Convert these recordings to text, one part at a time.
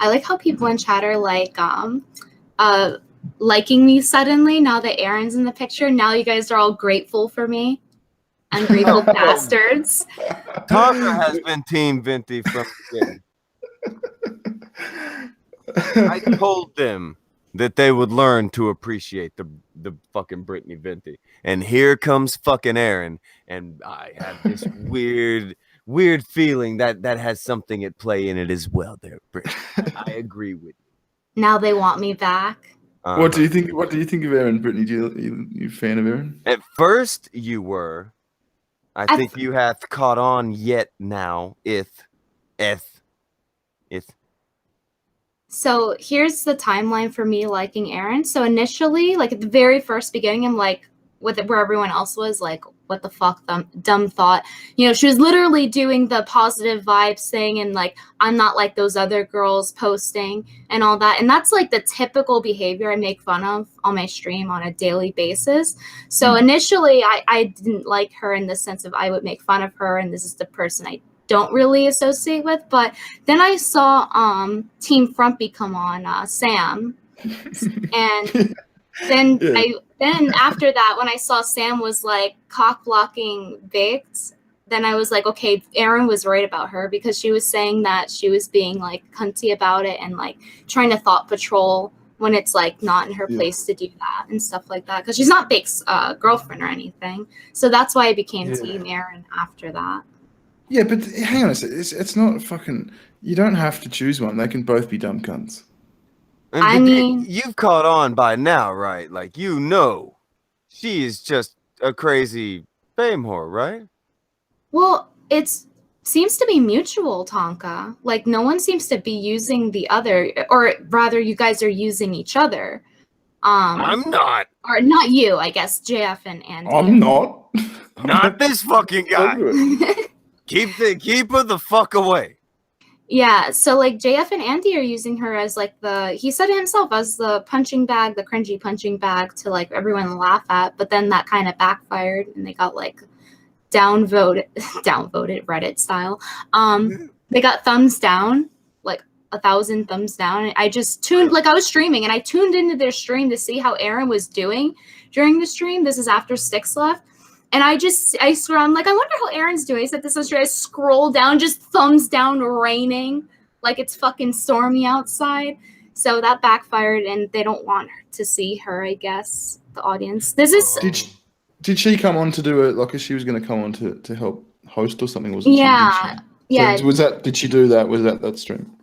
I like how people in chat are like, liking me suddenly now that Erin's in the picture. Now you guys are all grateful for me. Ungrateful bastards. Tonka has been Team Venti from the beginning. I told them that they would learn to appreciate the fucking Brittany Venti. And here comes fucking Erin. And I have this weird feeling that has something at play in it as well there, Brittany. I agree with you. Now they want me back. What do you think of Erin, Brittany? You a fan of Erin? At first you were. I think you hath caught on yet now, if. So here's the timeline for me liking Erin. So initially, like at the very first beginning, I'm like, with it, where everyone else was like, what the fuck, dumb thought. You know, she was literally doing the positive vibes thing and like, I'm not like those other girls posting and all that. And that's like the typical behavior I make fun of on my stream on a daily basis. So initially, I didn't like her in the sense of I would make fun of her and this is the person I don't really associate with. But then I saw Team Frumpy come on, Sam. And then Then after that, when I saw Sam was like cock blocking Biggs, then I was like, okay, Erin was right about her because she was saying that she was being like cunty about it and like trying to thought patrol when it's like not in her place to do that and stuff like that because she's not Biggs' girlfriend or anything. So that's why I became Team Erin after that. Yeah, but hang on a second. It's not fucking. You don't have to choose one. They can both be dumb cunts. And I mean, you've caught on by now, right? Like, you know, she is just a crazy fame whore, right? Well, it seems to be mutual, Tonka. Like, no one seems to be using the other, or rather, you guys are using each other. I'm not. Or not you, I guess, JF and Andy. I'm not. Not this fucking guy. Keep her the fuck away. Yeah, so like JF and Andy are using her as like he said it himself as the punching bag, the cringy punching bag to like everyone laugh at, but then that kind of backfired and they got like downvoted Reddit style. They got thumbs down, like 1,000 thumbs down. And I just tuned, like I was streaming and I tuned into their stream to see how Erin was doing during the stream. This is after Sticks left. And I scroll, I'm like, I wonder how Erin's doing. I said this yesterday. I scroll down, just thumbs down, raining, like it's fucking stormy outside. So that backfired, and they don't want to see her, I guess, the audience. This is... Did she come on to do it, like she was going to come on to help host or something? Wasn't yeah. Yeah. So did she do that? Was that stream?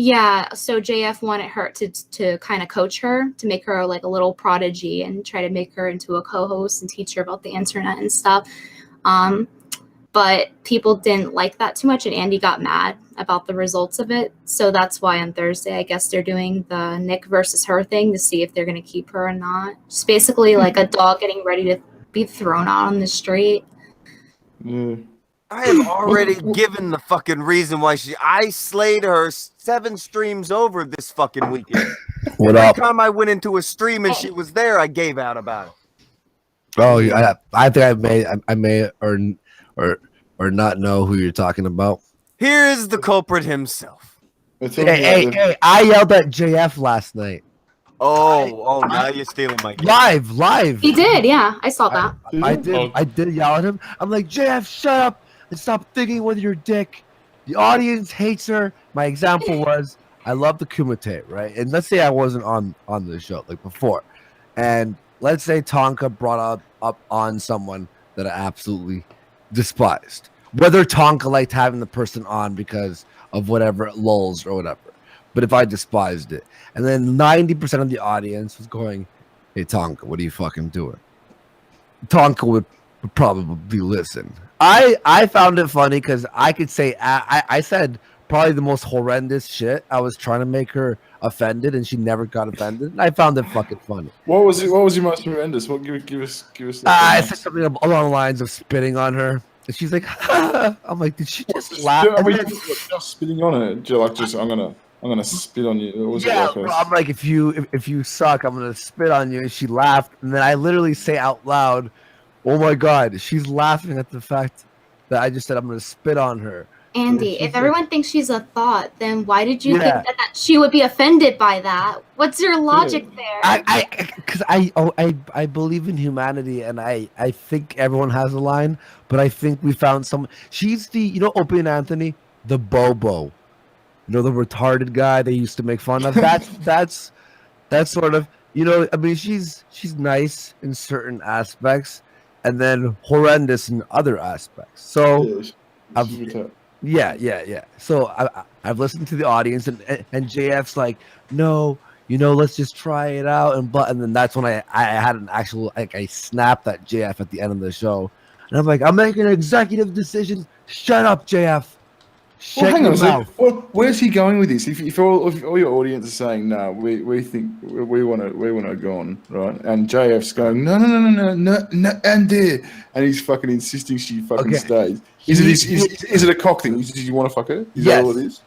Yeah, so JF wanted her to kind of coach her, to make her like a little prodigy and try to make her into a co-host and teach her about the internet and stuff. But people didn't like that too much, and Andy got mad about the results of it. So that's why on Thursday, I guess they're doing the Nick versus her thing to see if they're going to keep her or not. It's basically like a dog getting ready to be thrown out on the street. I have already given the fucking reason why I slayed her 7 streams over this fucking weekend. Every time I went into a stream and she was there, I gave out about it. Oh, yeah, I think I may or not know who you're talking about. Here is the culprit himself. Hey, I yelled at JF last night. Oh, now you're stealing my game. Live. He did, yeah. I saw that. I did yell at him. I'm like, JF, shut up and stop thinking with your dick. The audience hates her. My example was, I love the Kumite, right? And let's say I wasn't on the show like before, and let's say Tonka brought up on someone that I absolutely despised. Whether Tonka liked having the person on because of whatever lulls or whatever, but if I despised it, and then 90% of the audience was going, "Hey Tonka, what are you fucking doing?" Tonka would probably listen. I found it funny because I could say I said probably the most horrendous shit. I was trying to make her offended, and she never got offended. And I found it fucking funny. What was your most horrendous? What give us? I said something along the lines of spitting on her, and she's like, "I'm like, did she just laugh?" Just spitting on her. I'm gonna spit on you. I'm like, if you suck, I'm gonna spit on you. And she laughed, and then I literally say out loud, "Oh my god!" She's laughing at the fact that I just said I'm gonna spit on her. Andy, She's if everyone thinks she's a thought, then why did you Yeah. think that she would be offended by that? What's your logic there? Because I believe in humanity, and I think everyone has a line, but I think we found some. She's the, you know, Opie and Anthony, the Bobo, you know, the retarded guy they used to make fun of. That's sort of, you know, I mean, she's nice in certain aspects, and then horrendous in other aspects. So Yeah, I've, she's retarded. yeah. So I've listened to the audience, and JF's like, no, you know, let's just try it out, and then that's when I had an actual, like, I snapped at JF at the end of the show, and I'm like, I'm making an executive decision. Shut up, JF. Well, Shut hang on your a second. mouth. Well, where's he going with this? If all your audience is saying no, we think we want to go on, right? And JF's going no, and he's fucking insisting she fucking Okay. stays. Is it a cock thing? Does he want to fuck her? Is that all it is?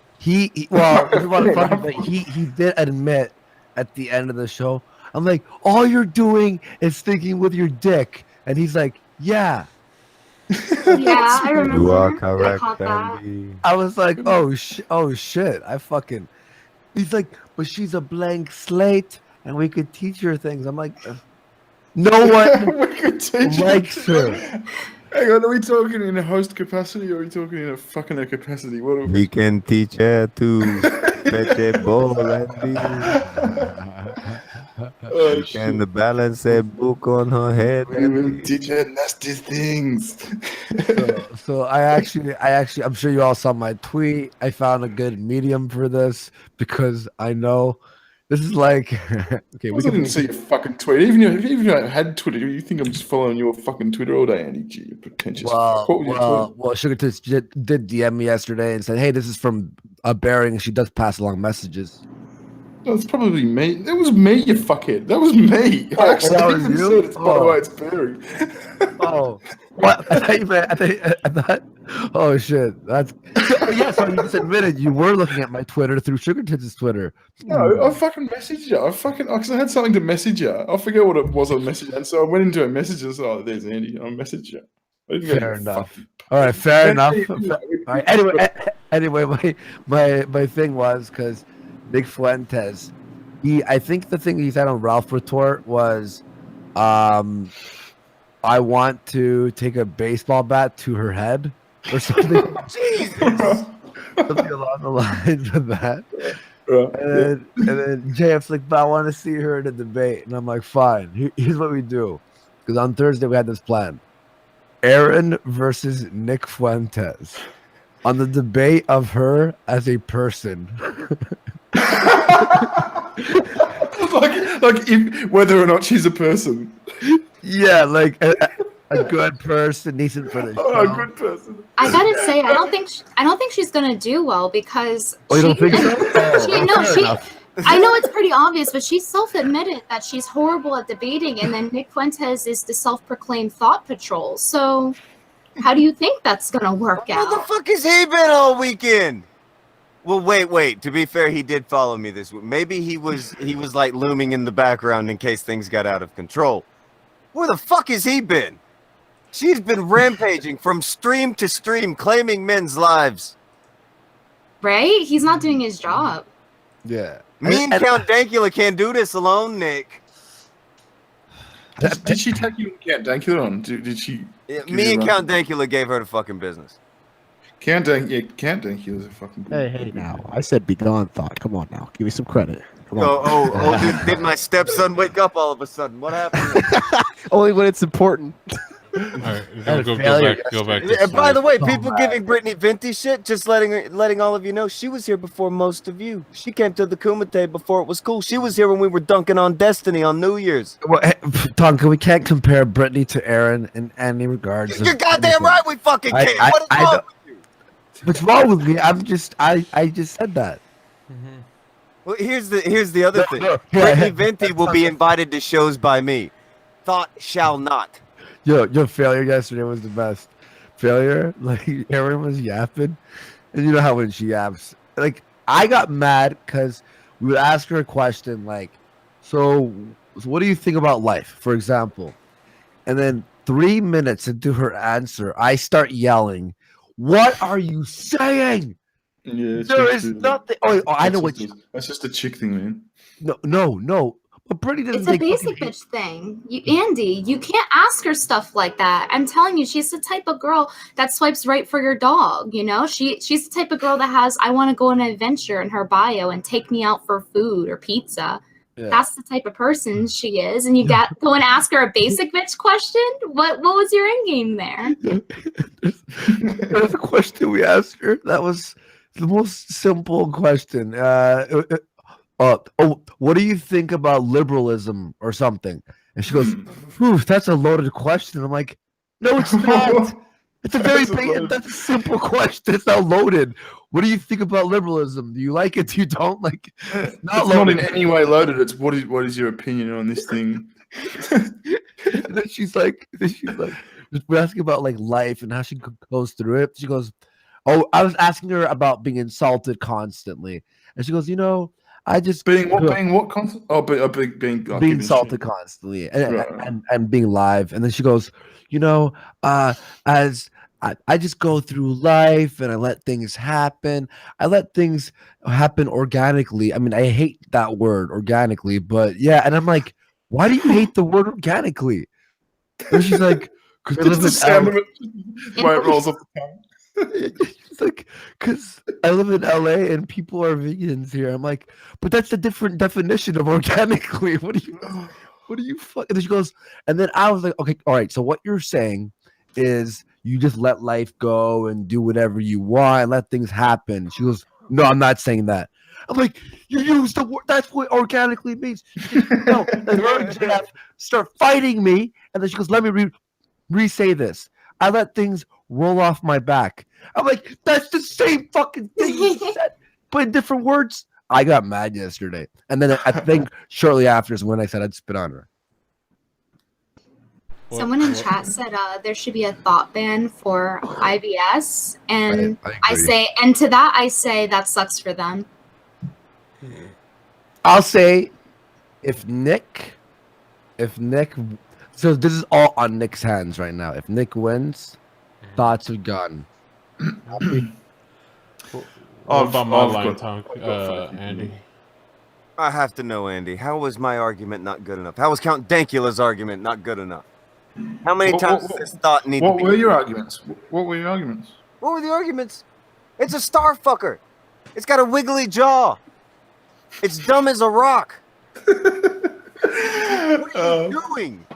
Well, Fair but he did admit at the end of the show, I'm like, all you're doing is thinking with your dick, and he's like, yeah. Yeah, I remember. You are I correct, caught that. Andy. I was like, oh shit, he's like, but she's a blank slate, and we could teach her things. I'm like, no one We could teach likes her. Hang on, are we talking in a host capacity or are we talking in a fucking a capacity? What are We can teach her to fetch a ball, Andy. Oh, We can balance a book on her head, we will Andy. teach her nasty things. So I actually, I'm sure you all saw my tweet. I found a good medium for this because I know this is like, okay, I didn't see your fucking tweet. Even if you had Twitter, you think I'm just following your fucking Twitter all day, Andy? Gee, you pretentious fuck. What was your tweet? Well, Sugar Tits did DM me yesterday and said, hey, this is from Bearing. She does pass along messages. No, it's probably me. That was me, you fuckhead. That was me. Oh, I actually that was even you? said it's by the Oh. way it's Barry. Oh, what? I thought you meant, I thought, oh shit. That's, yeah, so you just admitted you were looking at my Twitter through Sugar Tits' Twitter. No, I fucking messaged you. Because I had something to message you. I forget what it was on message, and so I went into a message and said, "Oh, there's Andy." I messaged you. I didn't go, Fair "You enough. fucking-" All right, fair enough. Anyway, All right. Anyway, my thing was because Nick Fuentes, I think the thing he said on Ralph Retort was, I want to take a baseball bat to her head or something. Something along the lines of that. And then JF's like, but I want to see her in a debate. And I'm like, fine. Here's what we do. Because on Thursday we had this plan. Erin versus Nick Fuentes on the debate of her as a person. like if, whether or not she's a person. Yeah, like a good person, decent for the show. Oh, a good person. I gotta say, I don't think she's gonna do well because Oh, you don't think so? I know it's pretty obvious, but she self-admitted that she's horrible at debating, and then Nick Fuentes is the self-proclaimed thought patrol. So, how do you think that's gonna work Where the out? fuck has he been all weekend? Well, wait. To be fair, he did follow me this week. Maybe he was like looming in the background in case things got out of control. Where the fuck has he been? She's been rampaging from stream to stream, claiming men's lives. Right? He's not doing his job. Yeah. Me and Count Dankula can't do this alone, Nick. Did she take you Count Dankula on? Did she? Me and Count Dankula gave her the fucking business. Count Dankula's a fucking. Hey, now. I said be gone, thought. Come on now. Give me some credit. Come on. Oh, did my stepson wake up all of a sudden? What happened? Only when it's important. All right, go back. To And by the way, So people bad. giving Brittany Venti shit, just letting all of you know, she was here before most of you. She came to the Kumite before it was cool. She was here when we were dunking on Destiny on New Year's. Well, hey, Tonka, we can't compare Brittany to Erin in any regards. You're goddamn right we fucking can't. What is I wrong don't- with you? What's wrong with me? I just said that. Well, here's the other thing. no. Brittany Venti will be invited to shows by me. Thought shall not. Your failure yesterday was the best. Failure, like Erin was yapping, and you know how when she yaps, like I got mad because we would ask her a question like, so what do you think about life, for example? And then 3 minutes into her answer, I start yelling, What are you saying? Yeah, it's There just is nothing. Oh, I know what. That's just a chick thing, man. No. But Brittany doesn't It's a take basic fucking. bitch thing. Andy, you can't ask her stuff like that. I'm telling you, she's the type of girl that swipes right for your dog. You know, she's the type of girl that has I want to go on an adventure in her bio and take me out for food or pizza. Yeah. That's the type of person she is. And you go and ask her a basic bitch question. What was your end game there? There's a question we asked her that was the most simple question. What do you think about liberalism or something? And she goes, "Ooh, that's a loaded question." I'm like, "No, it's not. It's a very big. That's a simple question. It's not loaded. What do you think about liberalism? Do you like it? Do you don't like? It's not It's not loaded." in any way loaded. It's what is your opinion on this thing? And then she's like, we're asking about like life and how she goes through it. She goes, "Oh, I was asking her about being insulted constantly," and she goes, I just being what concept? Oh, being like, being insulted constantly and, right. and being live." And then she goes, as I just go through life and I let things happen. I let things happen organically. I mean, I hate that word organically, but yeah. And I'm like, why do you hate the word organically? And she's like, because I live in sound of it, where it rolls off the tongue. It's like, because I live in LA and people are vegans here. I'm like, but that's a different definition of organically. What do you fuck? And then she goes, and then I was like, okay, all right. So what you're saying is you just let life go and do whatever you want and let things happen. She goes, no, I'm not saying that. I'm like, you use the word. That's what organically means. She goes, no, and her and Jeff start fighting me, and then she goes, let me re-say this. I let things roll off my back. I'm like, that's the same fucking thing you said, but in different words. I got mad yesterday. And then I think shortly after is when I said I'd spit on her. Someone in chat said there should be a thought ban for IBS. And I say, and to that I say that sucks for them. I'll say if Nick, so this is all on Nick's hands right now. If Nick wins, thoughts are gone. What about my line talk, Andy? I have to know, Andy. How was my argument not good enough? How was Count Dankula's argument not good enough? How many times does this thought need to be? What were your arguments? What were your arguments? What were the arguments? It's a star fucker. It's got a wiggly jaw. It's dumb as a rock. What are you doing?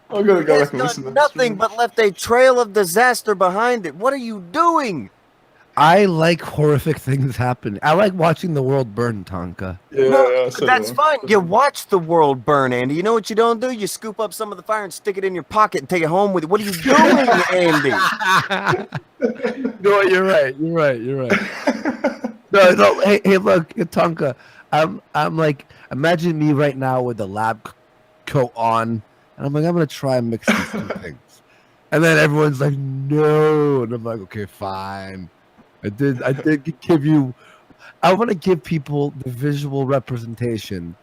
I'm gonna go back and It's listen to done nothing but left a trail of disaster behind it. What are you doing? I like horrific things happen. I like watching the world burn, Tonka. Yeah, well, that's fine. You watch the world burn, Andy. You know what you don't do? You scoop up some of the fire and stick it in your pocket and take it home with you. What are you doing, Andy? No, you're right. No. Hey, look, Tonka. I'm like, imagine me right now with the lab coat on, and I'm like, I'm gonna try and mix these two things, and then everyone's like, no, and I'm like, okay, fine. I did give you. I want to give people the visual representation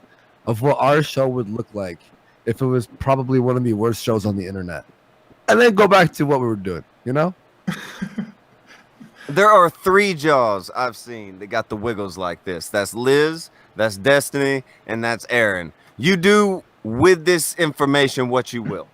of what our show would look like if it was probably one of the worst shows on the internet, and then go back to what we were doing. There are 3 jaws I've seen that got the wiggles like this. That's Liz, that's Destiny, and that's Erin. You do with this information what you will.